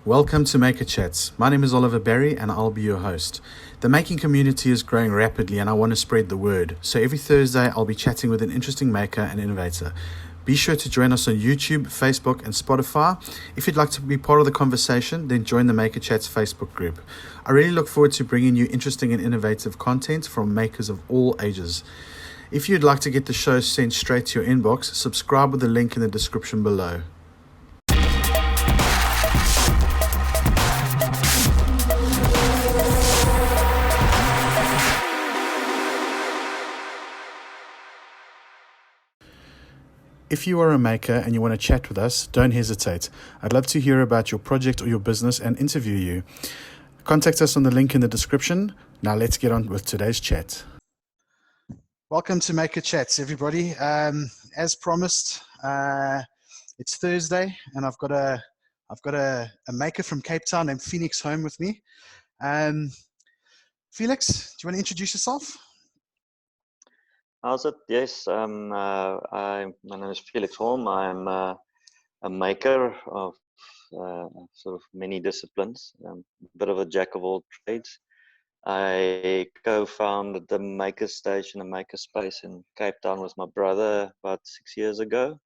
Welcome to Maker Chats. My name is Oliver Berry and I'll be your host. The making community is growing rapidly and I want to spread the word. So every Thursday I'll be chatting with an interesting maker and innovator. Be sure to join us on YouTube, Facebook and Spotify. If you'd like to be part of the conversation, then join the Maker Chats Facebook group. I really look forward to bringing you interesting and innovative content from makers of all ages. If you'd like to get the show sent straight to your inbox, subscribe with the link in the description below. If you are a maker and you want to chat with us, don't hesitate. I'd love to hear about your project or your business and interview you. Contact us on the link in the description. Now let's get on with today's chat. Welcome to Maker Chats, everybody. As promised, it's Thursday and I've got a maker from Cape Town named Felix Holm with me. Felix, do you want to introduce yourself? How's it? Yes, my name is Felix Holm. I'm a maker of sort of many disciplines, a bit of a jack of all trades. I co-founded the Maker Station and Makerspace in Cape Town with my brother about 6 years ago.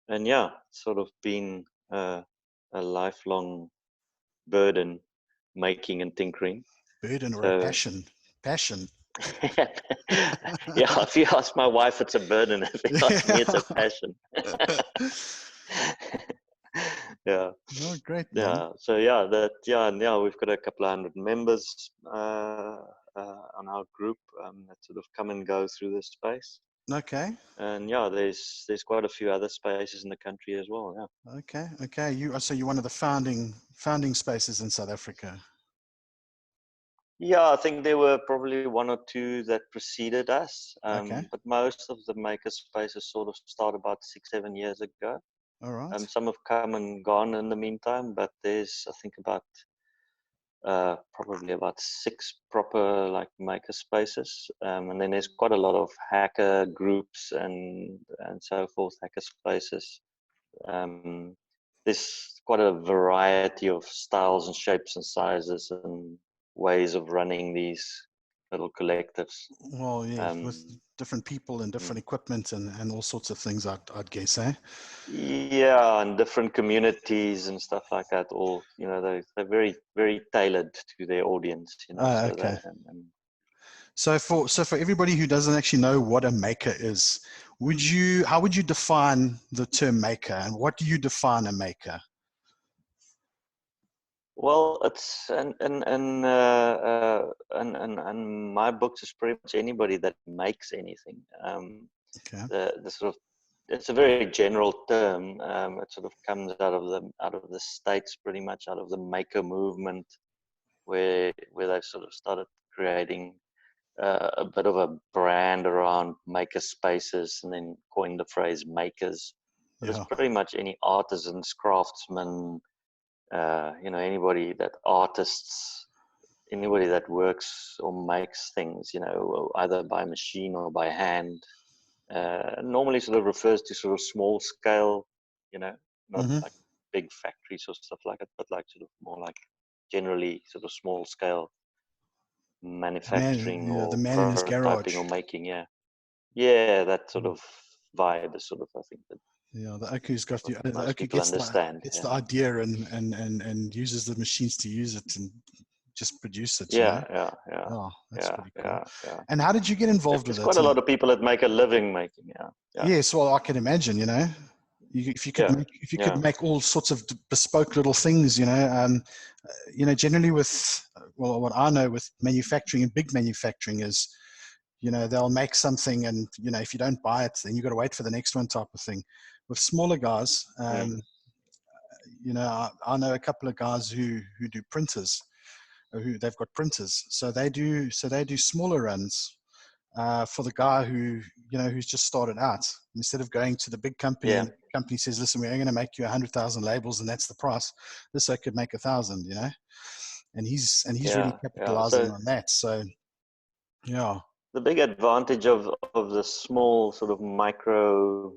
And yeah, it's sort of been a lifelong burden, making and tinkering. Burden or a passion? Passion. Yeah, if you ask my wife, it's a burden. If you ask me, it's a passion. Yeah. Oh, great. Man. Yeah. So yeah, we've got a couple of hundred members on our group that sort of come and go through this space. Okay. And yeah, there's quite a few other spaces in the country as well. Yeah. Okay. You're one of the founding spaces in South Africa. Yeah, I think there were probably one or two that preceded us, Okay. But most of the maker spaces sort of started about 6-7 years ago. All right. Some have come and gone in the meantime, but there's I think probably about 6 proper like maker spaces, and then there's quite a lot of hacker groups and so forth, hacker spaces. There's quite a variety of styles and shapes and sizes and ways of running these little collectives. Well, yeah, with different people and different equipment and all sorts of things, I'd guess, eh? Yeah, and different communities and stuff like that. All they're very very tailored to their audience. Okay. So for everybody who doesn't actually know what a maker is, how would you define the term maker, and what do you define a maker? Well, it's and my books is pretty much anybody that makes anything. Okay. The sort of it's a very general term. It sort of comes out of the States, pretty much out of the maker movement, where they've sort of started creating a bit of a brand around maker spaces, and then coined the phrase makers. But it's pretty much any artisans, craftsmen. Anybody that works or makes things, either by machine or by hand, normally sort of refers to sort of small scale, not like big factories or stuff like that, but like sort of more like generally sort of small scale manufacturing or the man in his garage or making. Yeah, that sort of vibe is sort of, I think, that. Yeah, the Oku's got the Oku gets the idea and uses the machines to use it and just produce it. Yeah. Oh, that's pretty cool. Yeah. And how did you get involved with it? There's quite a lot of people that make a living making. Yeah. Yes, well, I can imagine. If you could make all sorts of bespoke little things. Generally what I know with manufacturing and big manufacturing is, they'll make something and, if you don't buy it, then you've got to wait for the next one type of thing. With smaller guys, I know a couple of guys who do printers, they've got printers. So they do smaller runs for the guy who's just started out. Instead of going to the big company, and the company says, listen, we're going to make you 100,000 labels and that's the price. This I could make 1,000, and he's really capitalizing on that. So, yeah. the big advantage of the small sort of micro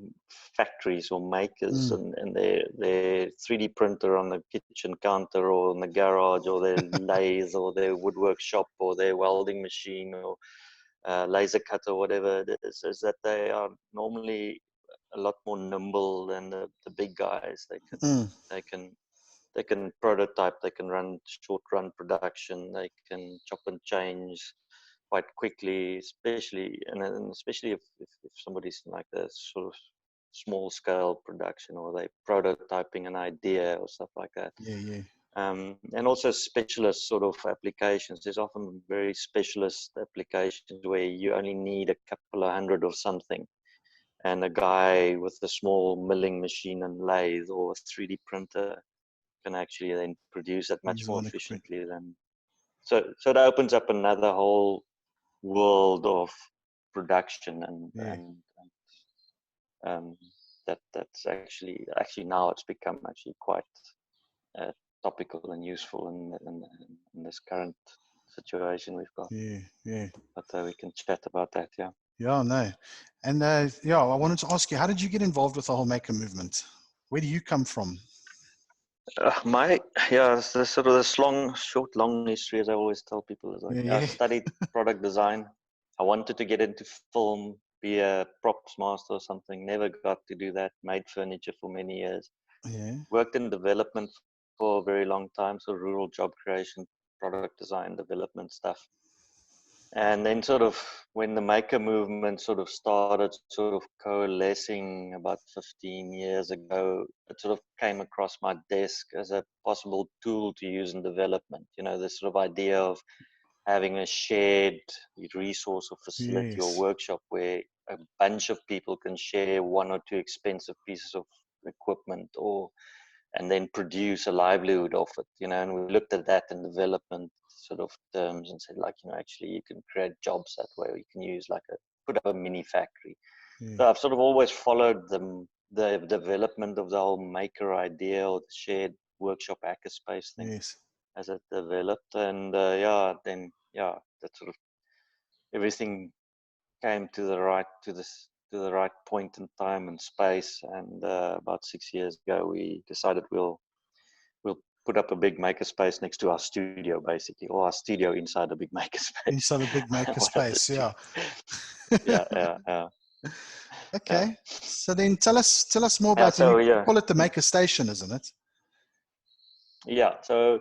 factories or makers and their 3D printer on the kitchen counter or in the garage or their lathe or their woodwork shop or their welding machine or laser cutter, whatever it is that they are normally a lot more nimble than the big guys. They can they can prototype, they can run short run production, they can chop and change quite quickly, especially if somebody's like a sort of small scale production or they prototyping an idea or stuff like that. And also specialist sort of applications. There's often very specialist applications where you only need a couple of hundred of something, and a guy with a small milling machine and lathe or a 3D printer can actually then produce that much more efficiently than. So it opens up another whole world of production and that's actually now it's become actually quite topical and useful in this current situation we've got. But we can chat about that. No. And I wanted to ask you, how did you get involved with the whole maker movement? Where do you come from? It's the sort of this long history, as I always tell people. Is like I studied product design. I wanted to get into film, be a props master or something. Never got to do that. Made furniture for many years. Worked in development for a very long time, so rural job creation, product design, development stuff. And then sort of when the maker movement sort of started sort of coalescing about 15 years ago, it sort of came across my desk as a possible tool to use in development. This sort of idea of having a shared resource or facility or workshop where a bunch of people can share one or two expensive pieces of equipment and then produce a livelihood of it, and we looked at that in development sort of terms and said, actually you can create jobs that way, or you can use put up a mini factory. So I've sort of always followed the development of the whole maker idea or the shared workshop makerspace thing as it developed. And then that sort of everything came to the right point in time and space. And about 6 years ago, we decided we'll put up a big makerspace next to our studio, basically, or our studio inside a big makerspace. Inside a big makerspace, Okay. So then tell us more about you call it the maker station, isn't it? So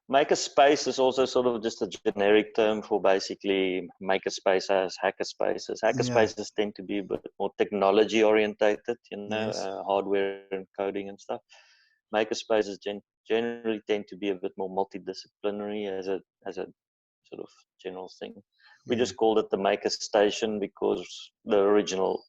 makerspace is also sort of just a generic term for basically makerspace as hackerspaces. Hackerspaces tend to be a bit more technology orientated, hardware and coding and stuff. Makerspaces generally tend to be a bit more multidisciplinary as a sort of general thing. We just called it the maker station because the original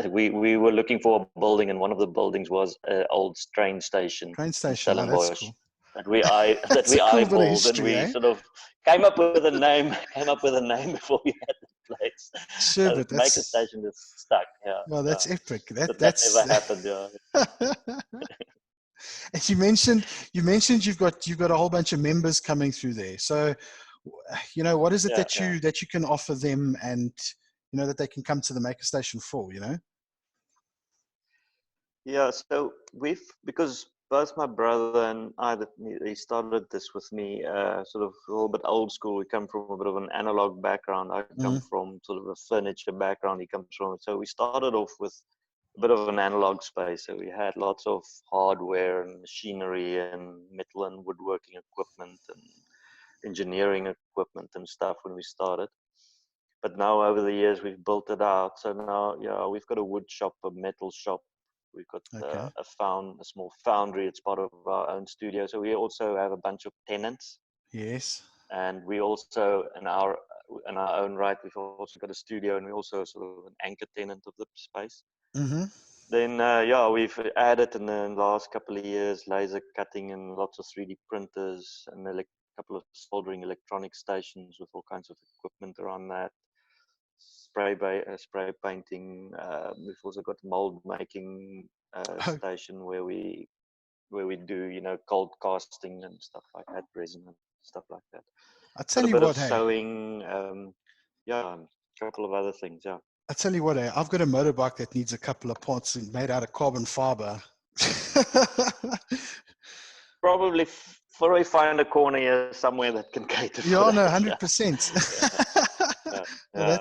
we were looking for a building, and one of the buildings was an old train station in Stellenbosch. That's cool. That we eyeballed, and we sort of came up with a name before we had the place. Sure, but maker station is stuck. Well, that's epic. That never happened. And you mentioned you've got a whole bunch of members coming through there. So, what is it that you can offer them, and that they can come to the maker station for? So because both my brother and I, he started this with me, sort of a little bit old school. We come from a bit of an analog background. I come from sort of a furniture background. He comes from, so we started off with a bit of an analog space. So we had lots of hardware and machinery and metal and woodworking equipment and engineering equipment and stuff when we started. But now over the years we've built it out. So now we've got a wood shop, a metal shop. We've got a small foundry. It's part of our own studio. So we also have a bunch of tenants. Yes. And we also, in our own right, we've also got a studio, and we also sort of an anchor tenant of the space. Mm-hmm. Then we've added in the last couple of years laser cutting and lots of 3D printers and a couple of soldering electronic stations with all kinds of equipment around that. Spray painting. We've also got mold making station where we do cold casting and stuff like that, resin and stuff like that. I tell you what, hey. Sewing. couple of other things. Yeah. I tell you what, I've got a motorbike that needs a couple of parts made out of carbon fiber. Probably we find a corner here somewhere that can cater for Yeah, that. no, 100%. Yeah.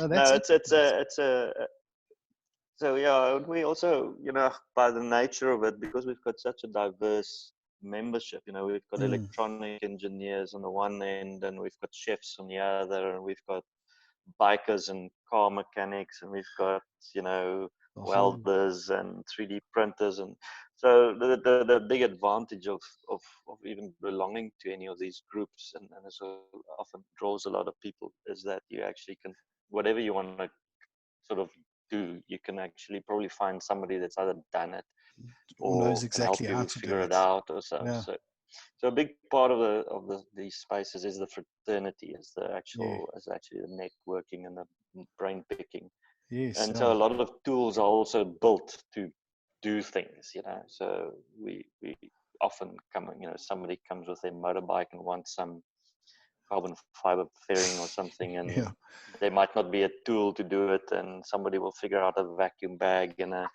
No, it's a so yeah, we also, by the nature of it, because we've got such a diverse membership, we've got electronic engineers on the one end, and we've got chefs on the other, and we've got bikers and car mechanics, and we've got, welders and 3D printers. And so the big advantage of even belonging to any of these groups, and so often draws a lot of people, is that you actually can, whatever you want to sort of do, you can actually probably find somebody that's either done it Who knows or can help exactly how you to figure do it out or so. Yeah. So a big part of these spaces is the fraternity, is actually the networking and the brain picking. Yes. And so a lot of tools are also built to do things, So we often somebody comes with their motorbike and wants some carbon fiber fairing or something, and there might not be a tool to do it, and somebody will figure out a vacuum bag and a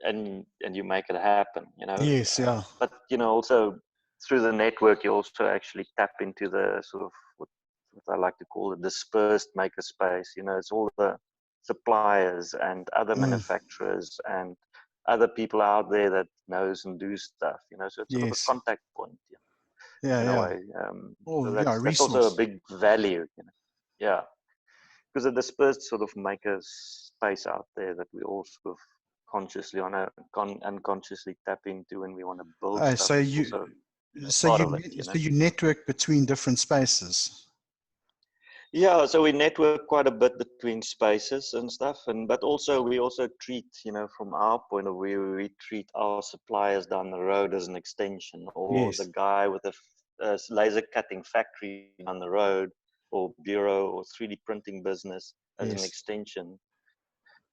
and you make it happen, Yes, yeah. But also through the network, you also actually tap into the sort of what I like to call the dispersed makerspace. It's all the suppliers and other manufacturers and other people out there that knows and do stuff, so it's sort of a contact point, in a way. So that's also a big value, because the dispersed sort of makers space out there that we all sort of consciously unconsciously tap into when we want to build stuff. So you network between different spaces. Yeah, so we network quite a bit between spaces and stuff, but also we also treat, from our point of view, we treat our suppliers down the road as an extension, or the guy with a laser cutting factory down the road, or bureau or 3D printing business as an extension.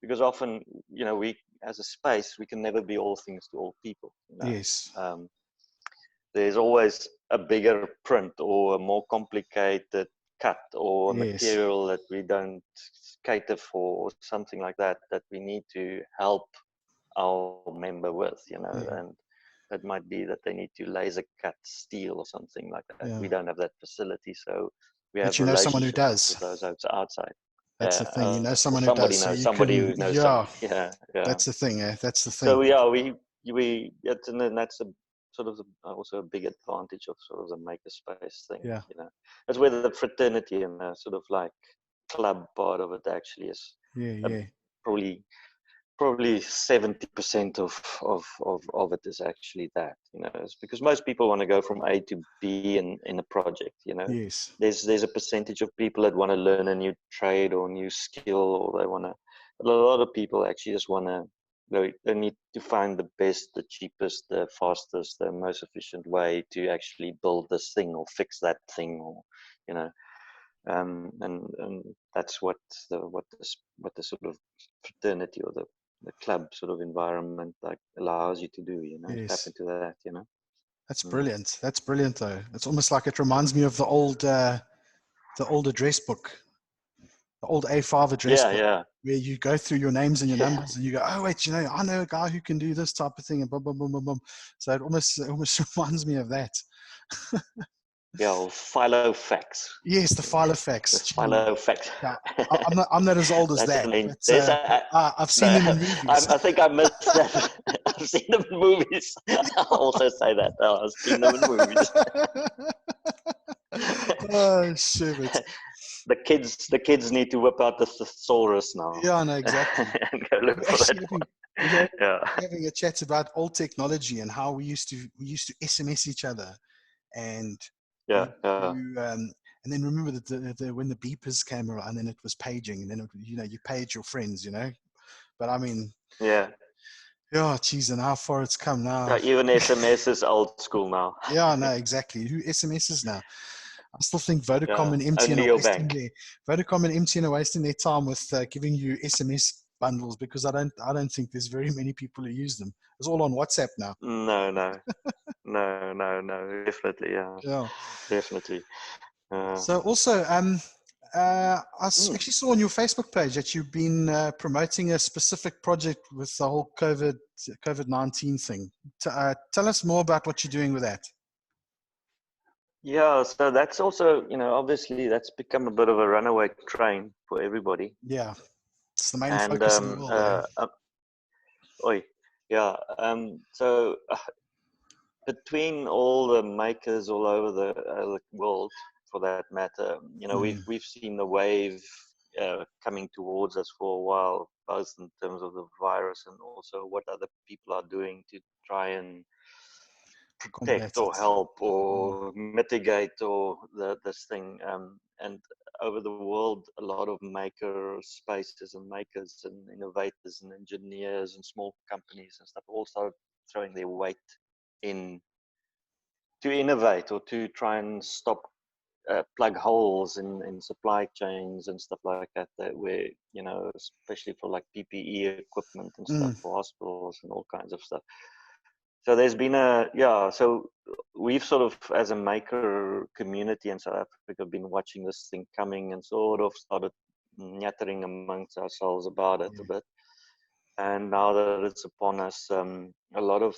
Because often, we as a space, we can never be all things to all people. Yes. There's always a bigger print or a more complicated cut or material that we don't cater for, or something like that we need to help our member with, and that might be that they need to laser cut steel or something like that. We don't have that facility, so we have someone who does. with those outside. That's the thing, someone who somebody does. knows So somebody who knows somebody. Yeah. That's the thing. That's the thing. So and then that's also a big advantage of sort of the makerspace thing. That's where the fraternity and the sort of like club part of it actually is. Probably 70% of it is actually that. It's because most people want to go from A to B in a project. There's a percentage of people that want to learn a new trade or new skill, or they want to. A lot of people actually just want to. They need to find the best, the cheapest, the fastest, the most efficient way to actually build this thing or fix that thing, or and that's what the sort of fraternity or the club sort of environment like allows you to do. Tap into that. That's brilliant. That's brilliant, though. It's almost like it reminds me of the old address book. The old A5 address book, where you go through your names and your numbers, and you go, oh wait, I know a guy who can do this type of thing, and boom, boom, boom, boom, boom. So it almost reminds me of that. Or Filofax. Yes, the Filofax. The Filofax. Yeah, I'm not as old as that. I've seen them in movies. I think I missed that. I've seen them in movies. I'll also say that. I've seen them in movies. Oh shit! The kids need to whip out the thesaurus now. Yeah, no, exactly. And go look for that. Having a chat about old technology and how we used to SMS each other, and and then remember that when the beepers came around, and then it was paging, and then you page your friends, But I mean, geez, and how far it's come now. Even SMS is old school now. Yeah, no, exactly. Who SMSs now? I still think Vodacom and MTN are wasting their time with giving you SMS bundles, because I don't think there's very many people who use them. It's all on WhatsApp now. No, definitely, definitely. So also, Actually saw on your Facebook page that you've been promoting a specific project with the whole COVID-19 thing. Tell us more about what you're doing with that. Yeah, so that's also, obviously that's become a bit of a runaway train for everybody. Yeah, it's the main And focus in the world. so between all the makers all over the world, for that matter, we've seen the wave coming towards us for a while, both in terms of the virus and also what other people are doing to try and protect or help or mitigate or this thing. And over the world, a lot of maker spaces and makers and innovators and engineers and small companies and stuff all started throwing their weight in to innovate or to try and stop plug holes in supply chains and stuff like that, where, especially for like PPE equipment and stuff for hospitals and all kinds of stuff. So there's been so we've sort of, as a maker community in South Africa, been watching this thing coming and sort of started nattering amongst ourselves about it a bit. And now that it's upon us, a lot of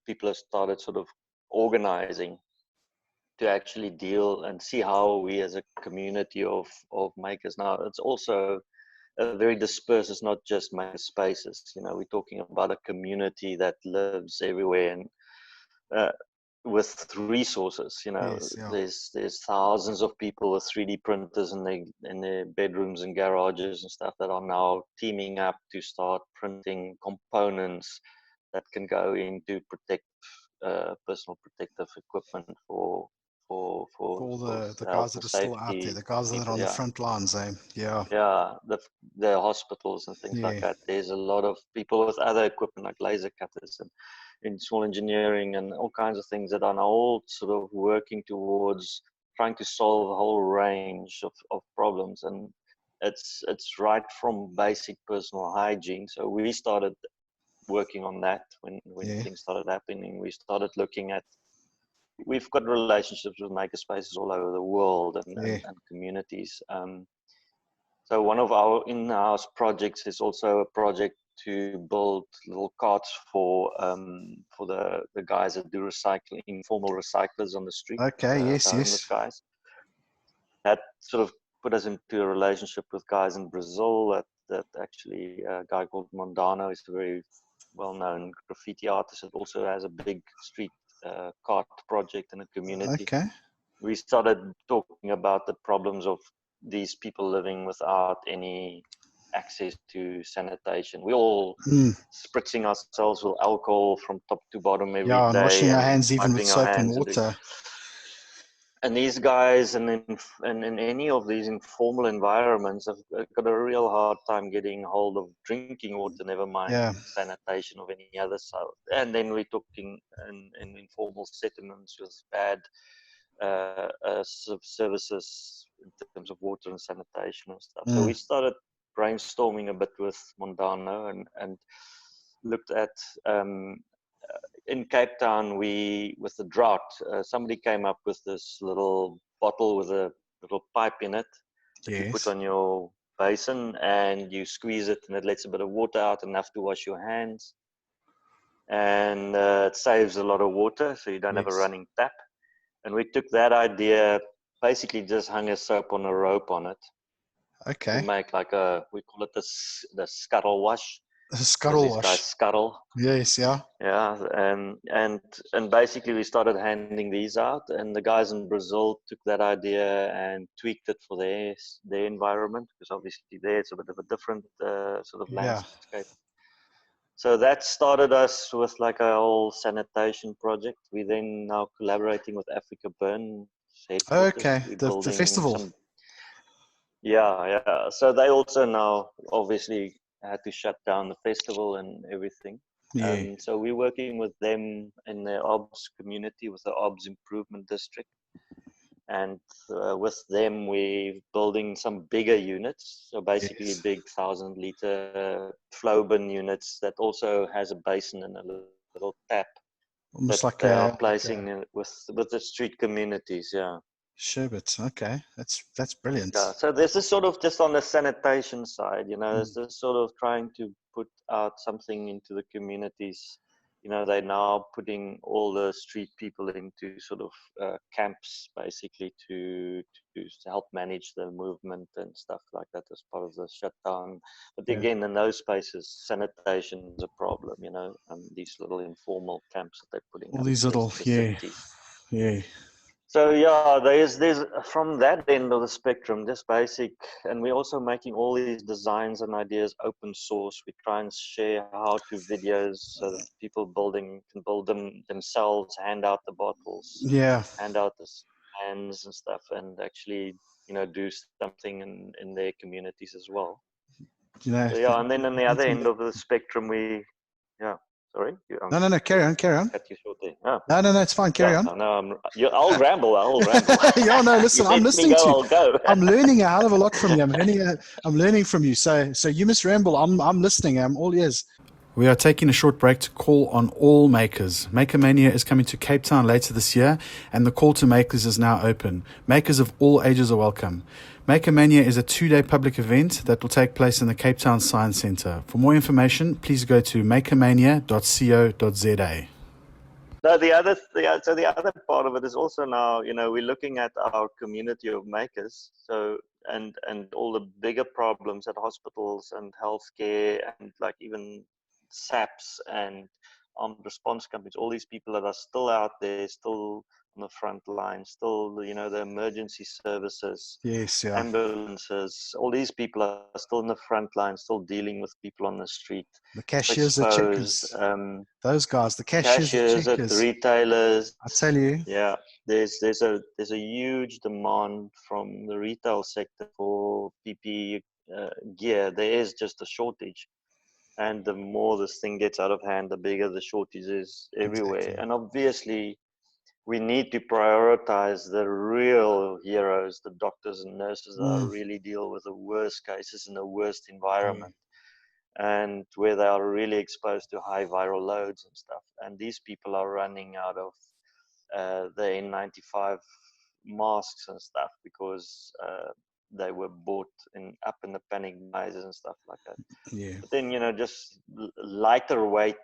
people have started sort of organizing to actually deal and see how we as a community of makers. Now, it's also very dispersed. It's not just maker spaces. We're talking about a community that lives everywhere and with resources. There's thousands of people with 3D printers in their bedrooms and garages and stuff that are now teaming up to start printing components that can go into personal protective equipment for the guys that are still out there, the guys that are on the front lines, the hospitals and things like that. There's a lot of people with other equipment like laser cutters and in small engineering and all kinds of things that are now all sort of working towards trying to solve a whole range of problems. And it's right from basic personal hygiene. So we started working on that when things started happening. We started looking at, we've got relationships with makerspaces all over the world and communities. So one of our in-house projects is also a project to build little carts for the guys that do recycling, informal recyclers on the street. Homeless guys. That sort of put us into a relationship with guys in Brazil that actually, a guy called Mondano is a very well-known graffiti artist that also has a big street cart project in a community. We started talking about the problems of these people living without any access to sanitation. We all spritzing ourselves with alcohol from top to bottom every day. And washing our hands even with soap and water. And these guys and in any of these informal environments have got a real hard time getting hold of drinking water, never mind sanitation of any other sort. And then we're talking in informal settlements with bad services in terms of water and sanitation and stuff. So we started brainstorming a bit with Mondano and looked at in Cape Town, with the drought, somebody came up with this little bottle with a little pipe in it that you put on your basin and you squeeze it and it lets a bit of water out, enough to wash your hands. And it saves a lot of water, so you don't have a running tap. And we took that idea, basically just hung a soap on a rope on it. To make like we call it the scuttle wash. Scuttle wash. Guys scuttle. Yeah, and basically we started handing these out, and the guys in Brazil took that idea and tweaked it for their environment, because obviously there it's a bit of a different sort of landscape. So that started us with like a whole sanitation project. We then now collaborating with Africa Burn. The festival. So they also now obviously had to shut down the festival and everything. So we're working with them in the OBS community, with the OBS Improvement District. And with them, we're building some bigger units. So basically big 1,000-liter flow bin units that also has a basin and a little tap. Almost that like they are placing with the street communities, Sherbet. Okay, that's brilliant. Yeah, so this is sort of just on the sanitation side, this is sort of trying to put out something into the communities. They're now putting all the street people into sort of camps, basically, to help manage the movement and stuff like that as part of the shutdown. But again, in those spaces, sanitation is a problem, these little informal camps that they're putting All up these in little, the cities. yeah. So yeah, there's from that end of the spectrum, just basic, and we're also making all these designs and ideas open source. We try and share how-to videos so that people can build them themselves, hand out the bottles, Yeah. hand out the hands and stuff, and actually, do something in their communities as well. So yeah, and then on the other end of the spectrum, sorry. No. Carry on. Cut you short there. Oh. No. It's fine. Carry on. No, I'll ramble. Yeah, no. Listen, I'm listening to you. I'll go. I'm learning a hell of a lot from you. I'm learning from you. So you must ramble. I'm listening. I'm all ears. We are taking a short break to call on all makers. Maker Mania is coming to Cape Town later this year, and the call to makers is now open. Makers of all ages are welcome. Maker Mania is a 2-day public event that will take place in the Cape Town Science Centre. For more information, please go to makermania.co.za. No, the other part of it is also now, we're looking at our community of makers. So and all the bigger problems at hospitals and healthcare and like even SAPs and armed response companies, all these people that are still out there, still on the front line, still, the emergency services, ambulances, all these people are still in the front line, still dealing with people on the street. The cashiers, the checkers, those guys, the cashiers at the retailers. I tell you. Yeah, there's a huge demand from the retail sector for PPE gear. There is just a shortage. And the more this thing gets out of hand, the bigger the shortage is everywhere. Exactly. And obviously, we need to prioritize the real heroes, the doctors and nurses that really deal with the worst cases in the worst environment and where they are really exposed to high viral loads and stuff. And these people are running out of the N95 masks and stuff because they were bought up in the panic buys and stuff like that. Yeah. But then, just lighter weight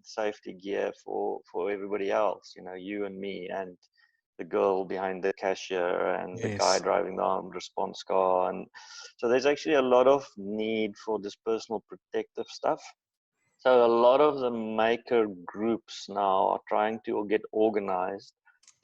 safety gear for everybody else, you and me and the girl behind the cashier and the guy driving the armed response car. And so there's actually a lot of need for this personal protective stuff. So a lot of the maker groups now are trying to get organized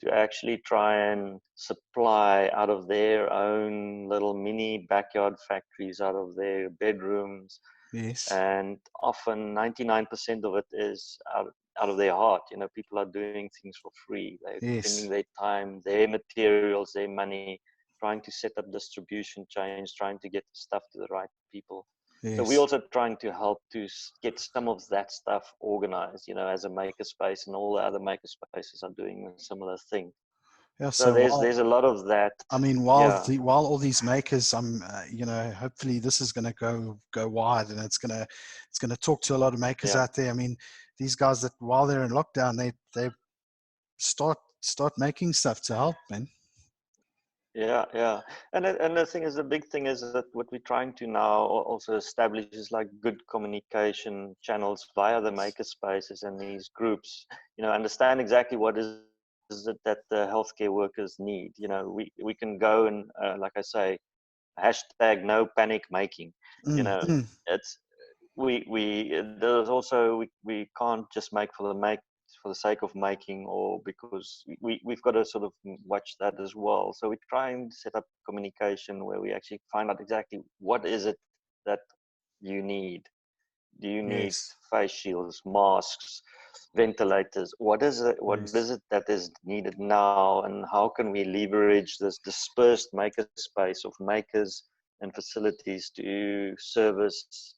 to actually try and supply out of their own little mini backyard factories, out of their bedrooms. Yes. And often 99% of it is out of their heart. People are doing things for free. They're spending their time, their materials, their money, trying to set up distribution chains, trying to get the stuff to the right people. Yes. So we're also trying to help to get some of that stuff organized, as a makerspace, and all the other makerspaces are doing a similar thing. Yeah, so there's a lot of that. I mean, while all these makers, hopefully this is going to go wide, and it's going to talk to a lot of makers out there. I mean, these guys that while they're in lockdown, they start making stuff to help, man. Yeah. And the thing is, the big thing is that what we're trying to now also establish is like good communication channels via the makerspaces and these groups, understand exactly what is it that the healthcare workers need. We can go and, like I say, hashtag no panic making, it's, there's also, we can't just make for the sake of making, or because we've got to sort of watch that as well. So we try and set up communication where we actually find out exactly what is it that you need. Do you need face shields, masks, ventilators? What is it? What is it that is needed now? And how can we leverage this dispersed maker space of makers and facilities to service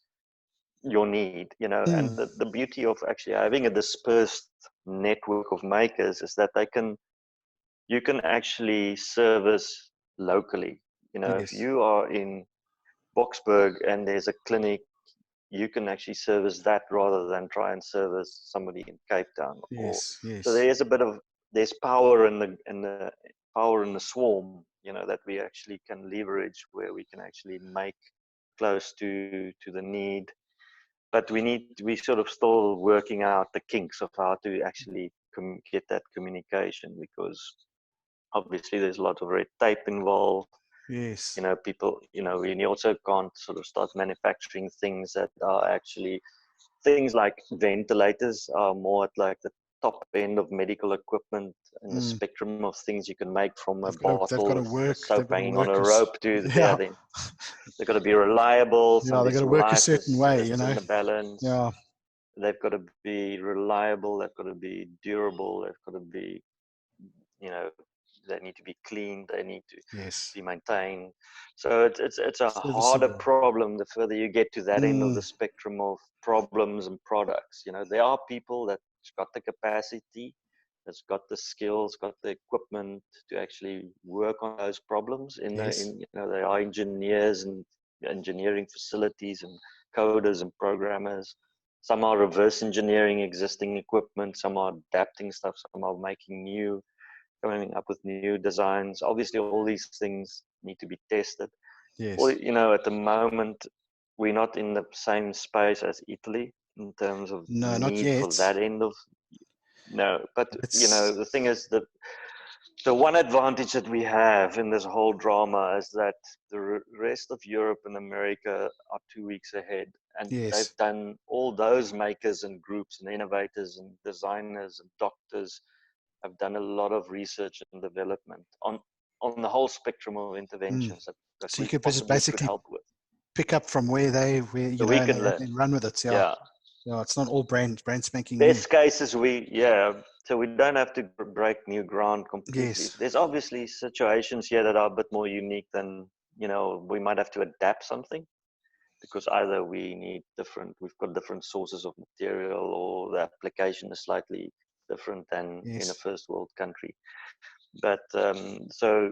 your need? And the beauty of actually having a dispersed network of makers is that you can actually service locally. If you are in Boksburg and there's a clinic, you can actually service that rather than try and service somebody in Cape Town. So there's a bit of, there's power in the power in the swarm, that we actually can leverage, where we can actually make close to the need. But we sort of still working out the kinks of how to actually get that communication, because obviously there's a lot of red tape involved. Yes. People, we also can't sort of start manufacturing things that are actually things like ventilators are more at like the top end of medical equipment in the spectrum of things you can make from a bottle They've got to of work. soap hanging on a As, rope to yeah. then they've got to be reliable. Yeah, they've got Somebody's to work a life certain way, is in the balance. Yeah. They've got to be reliable. They've got to be durable. They've got to be, they need to be cleaned. They need to be maintained. So it's a harder problem the further you get to that end of the spectrum of problems and products. There are people that's got the capacity, that's got the skills, got the equipment to actually work on those problems. There are engineers and engineering facilities and coders and programmers. Some are reverse engineering existing equipment. Some are adapting stuff. Some are coming up with new designs. Obviously, all these things need to be tested. Yes. Well, at the moment, we're not in the same space as Italy in terms of need for that end of. No, but the thing is that the one advantage that we have in this whole drama is that the rest of Europe and America are 2 weeks ahead, and they've done all those makers and groups and innovators and designers and doctors have done a lot of research and development on the whole spectrum of interventions that so we you could possibly basically could help with. Pick up from where you we can learn. And run with it. Yeah. It's not all brand spanking new. Best cases, so we don't have to break new ground completely. Yes. There's obviously situations here that are a bit more unique than, we might have to adapt something, because either we've got different sources of material, or the application is slightly different than in a first world country. But so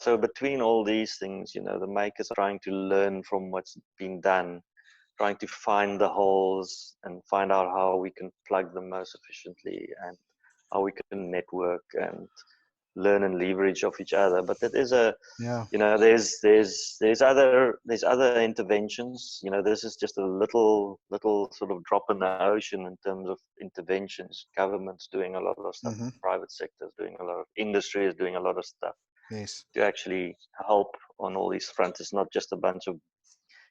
between all these things, the makers are trying to learn from what's been done, trying to find the holes and find out how we can plug them most efficiently, and how we can network and learn and leverage off each other. But that is there's other interventions. This is just a little sort of drop in the ocean in terms of interventions. Government's doing a lot of stuff. Private sector is doing a lot of. Industry is doing a lot of stuff. Yes. To actually help on all these fronts. It's not just a bunch of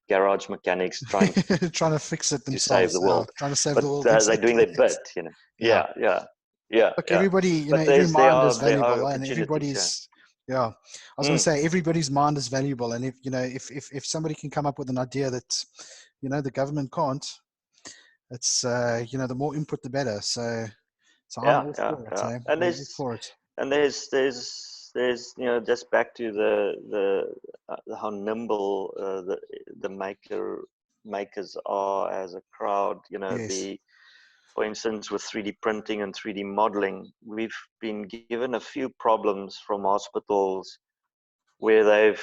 garage mechanics trying to fix it themselves, to save the world. Trying to save the world. They're doing their bit. Yeah. Look, everybody, every mind is valuable, and everybody's. I was going to say everybody's mind is valuable, and if somebody can come up with an idea that the government can't, it's the more input the better. So I'm all for it. And there's just back to the how nimble the makers are as a crowd. For instance, with 3D printing and 3D modeling, we've been given a few problems from hospitals where they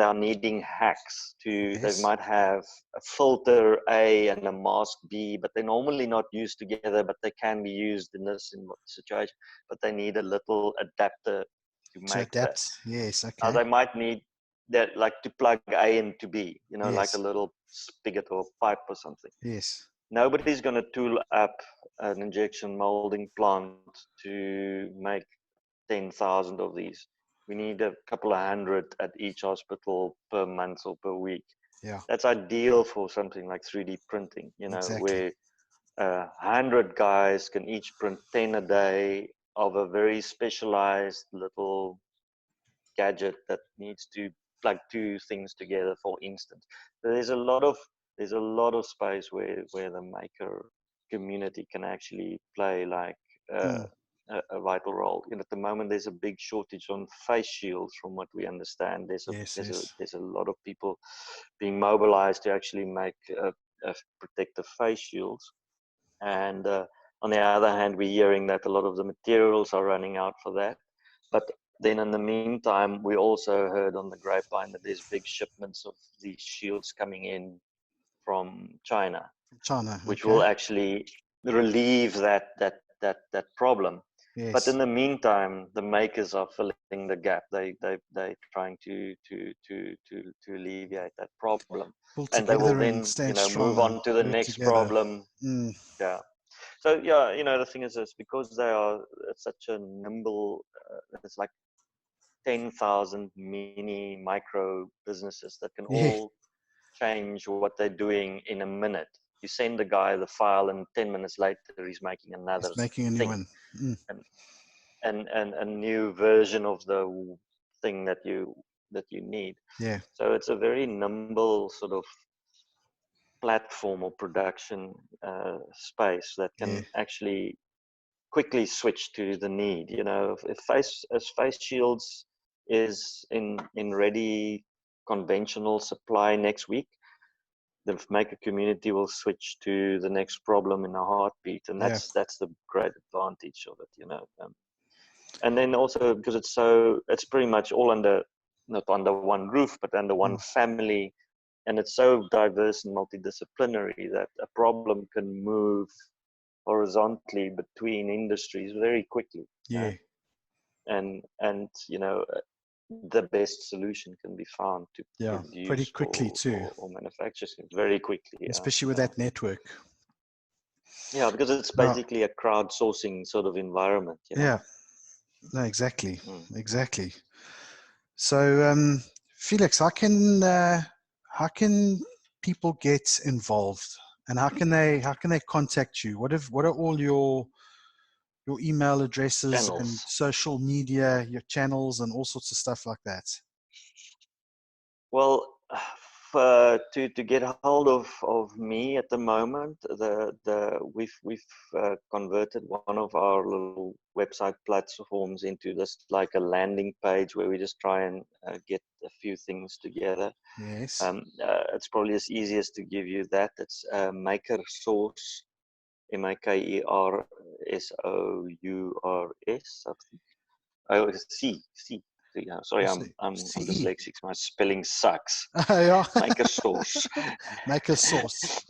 are needing hacks to. They might have a filter A and a mask B, but they're normally not used together, but they can be used in this situation. But they need a little adapter to make adapt. That. Yes, okay. They might need that, like to plug A into B, like a little spigot or pipe or something. Yes. Nobody's going to tool up an injection molding plant to make 10,000 of these. We need a couple of hundred at each hospital per month or per week. Yeah. That's ideal for something like 3D printing, where 100 guys can each print 10 a day of a very specialized little gadget that needs to plug two things together, for instance. So there's a lot of space where the maker community can actually play like a vital role. At the moment, there's a big shortage on face shields, from what we understand. There's a lot of people being mobilized to actually make protective face shields, and on the other hand, we're hearing that a lot of the materials are running out for that. But then in the meantime, we also heard on the grapevine that there's big shipments of these shields coming in from China, which will actually relieve that problem. But in Yes. the meantime, the makers are filling the gap. They trying to alleviate that problem, Pull and they will together and then stand move strong and on to the do it next together. problem. Mm. Yeah. So yeah, the thing is, because they are such a nimble. It's like 10,000 mini micro businesses that can Yeah. all change what they're doing in a minute. You send the guy the file, and 10 minutes later, he's making another It's making a new thing, one. Mm. and a new version of the thing that you need. Yeah. So it's a very nimble sort of platform or production space that Yeah. can actually quickly switch to the need. If face shields is in ready conventional supply next week, the maker community will switch to the next problem in a heartbeat, and Yeah. that's the great advantage of it. And then also because it's pretty much all not under one roof, but under one family, and it's so diverse and multidisciplinary that a problem can move horizontally between industries very quickly. Yeah. And the best solution can be found to Yeah. Pretty produce quickly too, or manufacture very quickly. especially with that network. Yeah, because it's No. basically a crowdsourcing sort of environment. Yeah. No, exactly. Mm. Exactly. So, Felix, how can people get involved, and how can they contact you? What are all your email addresses and Channels. social media, your channels, and all sorts of stuff like that? Well, to get hold of me at the moment, we've converted one of our little website platforms into this like a landing page where we just try and get a few things together. Yes. It's probably as easiest to give you that. It's makerssource, makersous. I think. Oh, C. Yeah, sorry, What's I'm CE? dyslexic. My spelling sucks. Yeah. Make a source. Make a source.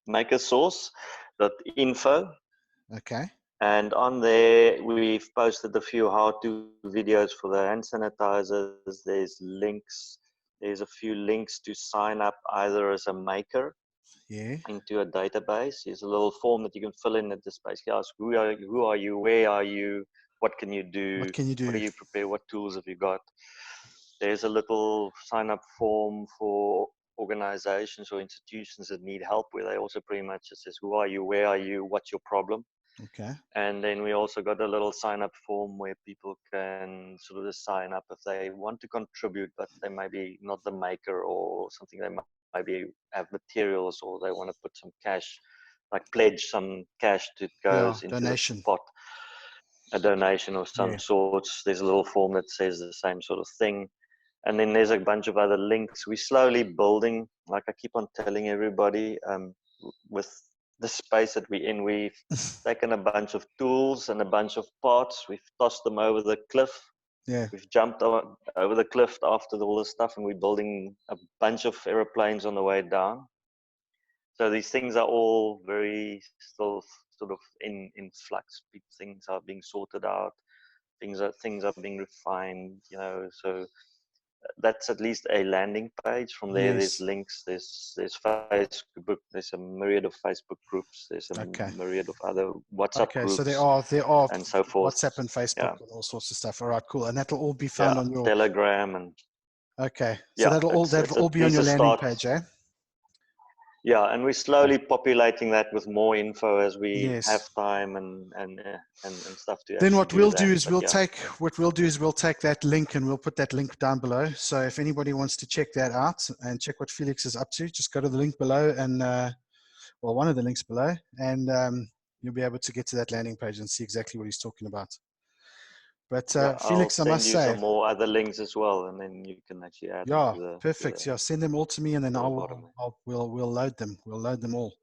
Make a source.info. Okay. And on there, we've posted a few how-to videos for the hand sanitizers. There's links. There's a few links to sign up either as a maker Yeah. into a database. There's a little form that you can fill in at this space. You ask, who are you? Where are you? What can you do? What can you What do? do you prepare? What tools have you got? There's a little sign-up form for organizations or institutions that need help, where they also pretty much it says, who are you? Where are you? What's your problem? Okay. And then we also got a little sign-up form where people can sort of just sign up if they want to contribute, but they might be not the maker or something. They might be have materials, or they want to put some cash, like pledge some cash that Yeah. goes into the Donation. pot, a donation of some Yeah. sorts. There's a little form that says the same sort of thing. And then there's a bunch of other links. We're slowly building, like I keep on telling everybody, with the space that we're in, we've taken a bunch of tools and a bunch of parts. We've tossed them over the cliff. Yeah. We've jumped over the cliff after all this stuff, and we're building a bunch of aeroplanes on the way down. So these things are all very still sort of in flux. Things are being sorted out. Things are being refined. So that's at least a landing page. From there, there's Yes. links. There's Facebook. There's a myriad of Facebook groups. There's a Okay. myriad of other WhatsApp Okay. So there groups are and so forth. WhatsApp and Facebook Yeah, and all sorts of stuff. All right. Cool. And that'll all be found yeah. on your. Telegram and Okay. So yeah. that'll It's all at be on least your a landing start. page, eh? Yeah, and we're slowly populating that with more info as we Yes. have time and stuff to Then actually what do we'll that. do is But yeah, we'll take that link and we'll put that link down below. So if anybody wants to check that out and check what Felix is up to, just go to the link below and well, one of the links below, and you'll be able to get to that landing page and see exactly what he's talking about. But yeah, I'll Felix, I send must you say, some more other links as well, and then you can actually add them yeah, to the perfect. Yeah, send them all to me, and then bottom. we'll load them. We'll load them all.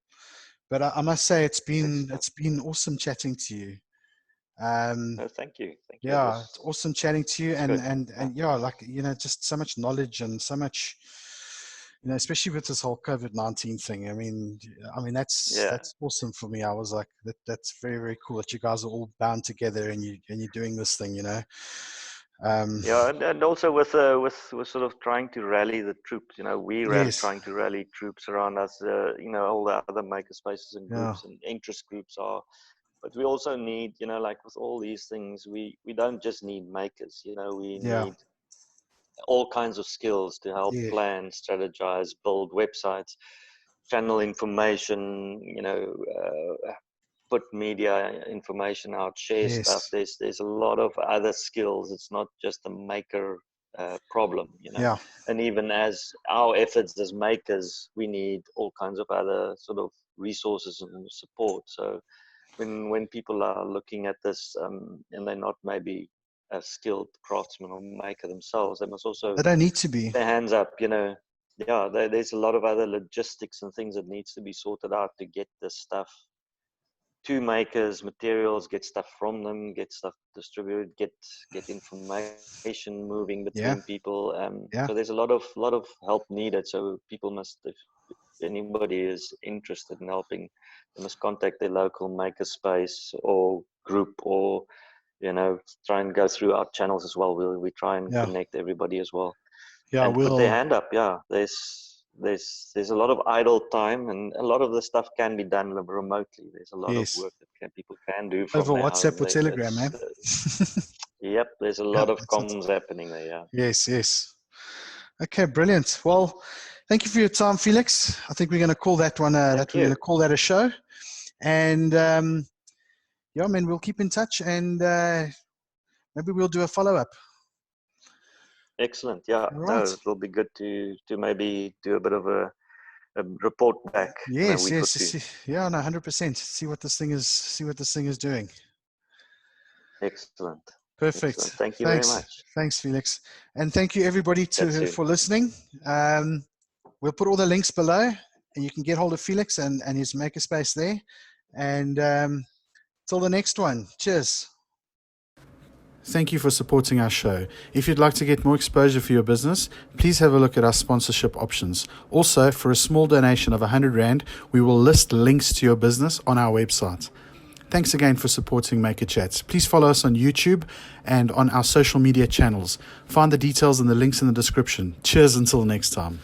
But I must say, it's Excellent. been awesome chatting to you. No, thank you. Yeah, it's awesome chatting to you, Good. and yeah, like just so much knowledge and so much You know, especially with this whole COVID-19 thing. I mean, that's awesome for me. I was like, that's very, very cool that you guys are all bound together and you're doing this thing. You know. And also with sort of trying to rally the troops. You know, trying to rally troops around us. You know, all the other makerspaces and groups and interest groups are. But we also need, you know, like with all these things, we don't just need makers. You know, we need all kinds of skills to help plan, strategize, build websites, channel information. You know. Put media information out, share stuff. There's a lot of other skills. It's not just a maker problem, you know. And even as our efforts as makers, we need all kinds of other sort of resources and support. So when people are looking at this and they're not maybe a skilled craftsman or maker themselves, they must also they don't need to be their hands up, you know. There's a lot of other logistics and things that needs to be sorted out to get this stuff to makers, materials, get stuff from them, get stuff distributed, get information moving between people. So there's a lot of help needed. So people must, if anybody is interested in helping, they must contact their local makerspace or group, or you know, try and go through our channels as well. We try and connect everybody as well. And put their hand up. There's a lot of idle time, and a lot of the stuff can be done remotely. There's a lot of work that people can do from over WhatsApp or Telegram, man. Yep, there's a lot of comms happening there. Yes. Okay, brilliant. Well, thank you for your time, Felix. I think we're going to call that one. We're going to call that a show. And I mean, we'll keep in touch, and maybe we'll do a follow-up. Excellent. Yeah, no, it will be good to maybe do a bit of a report back. Yes. Yeah, no, 100%. See what this thing is doing. Excellent. Perfect. Excellent. Thank you very much. Thanks, Felix, and thank you everybody for listening. We'll put all the links below, and you can get hold of Felix and his makerspace there. And till the next one. Cheers. Thank you for supporting our show. If you'd like to get more exposure for your business, please have a look at our sponsorship options. Also, for a small donation of 100 Rand, we will list links to your business on our website. Thanks again for supporting Maker Chats. Please follow us on YouTube and on our social media channels. Find the details and the links in the description. Cheers until next time.